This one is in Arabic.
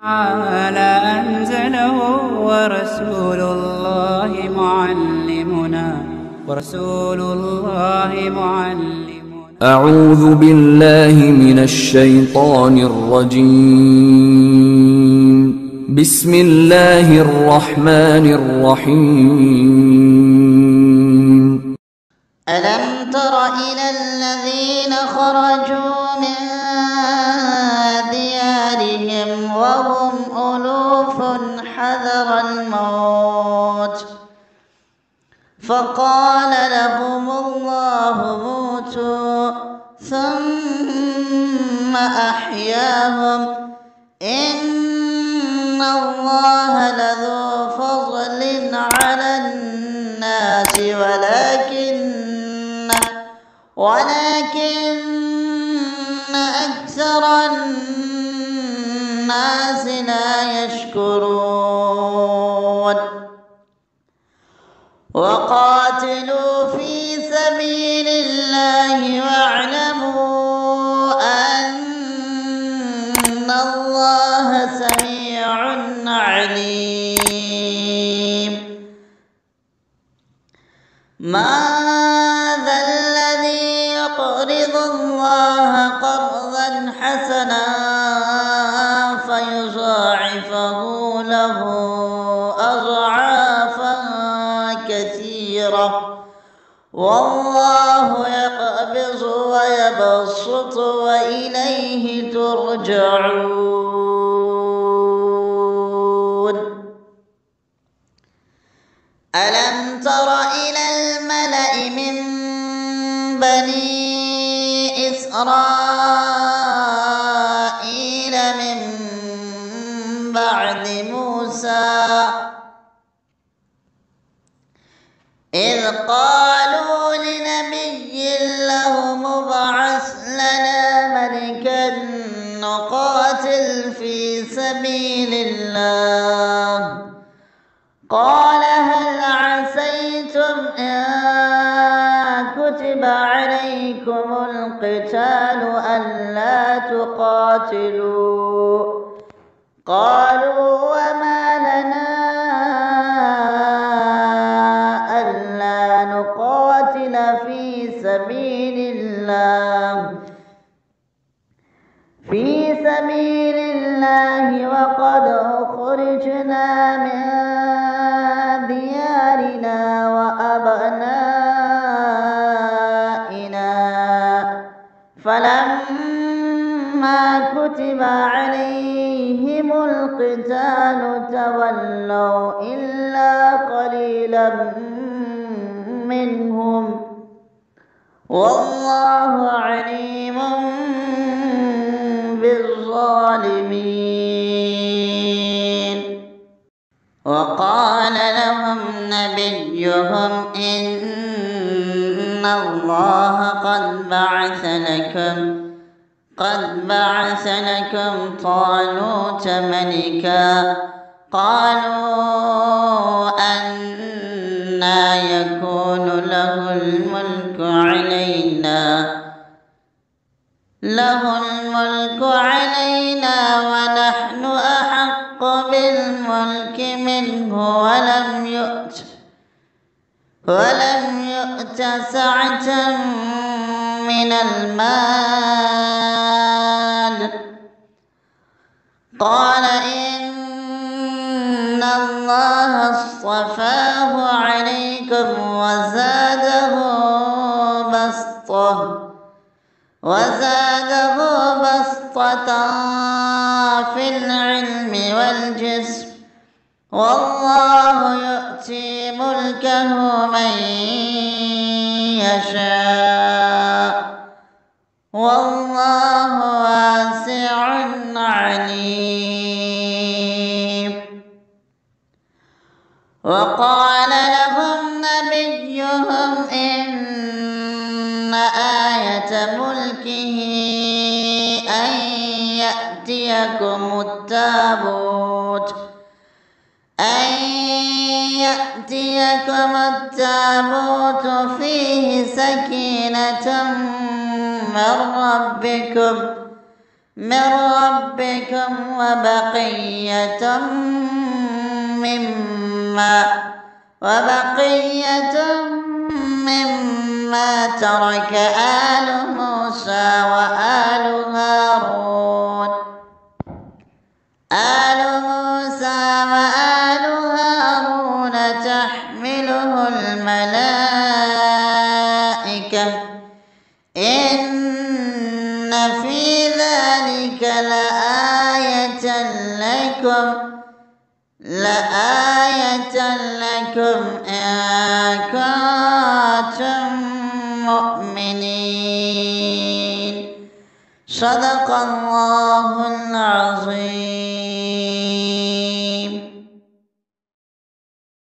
تعالى أنزله ورسول الله معلمنا أعوذ بالله من الشيطان الرجيم. بسم الله الرحمن الرحيم. ألم تر إلى الذين خرجوا من ديارهم وهم ألوف حذر الموت فقال لهم الله موتوا ثم أحياهم إن الله لذو فضل على الناس ولكن أكثر الناس لا يشكرون. وقاتلوا في سبيل الله واعلموا أن الله سميع عليم. ماذا الذي يقرض الله قرضا حسنا فيضاعفه له أضعافا كثيرة والله يقبض ويبسط وإليه ترجعون. ألم تر إلى الملأ من بني إسرائيل من بعد موسى إذ قالوا لنبي له ابعث لنا ملكا نقاتل في سبيل الله قال هل عسيتم إن كتب عليكم القتال ألا تقاتلوا قالوا وما لنا ألا نقاتل في سبيل الله وقد أخرجنا من ديارنا وأبنائنا فلما كتب عليهم القتال تولوا إلا قليلا منهم والله عليم بالظالمين. وقال لهم نبيهم إن الله قد بعث لكم طالوت ملكا قالوا أنى يكون له الملك علينا ونحن أحق بالملك منه ولم يؤت سعة من المال قال إن الله اصطفاه عليكم وزاده بسطة في العلم والجسم والله يؤتي ملكه من يشاء والله واسع عليم. وقال لهم نبيهم إن آية ملكه أن يأتيكم التابوت فيه سكينة من ربكم من ربكم وبقية مما ترك آل موسى وآل هارون تحمله الملائكة إن في ذلك لآية لكم إن كنتم مؤمنين. صدق الله العظيم.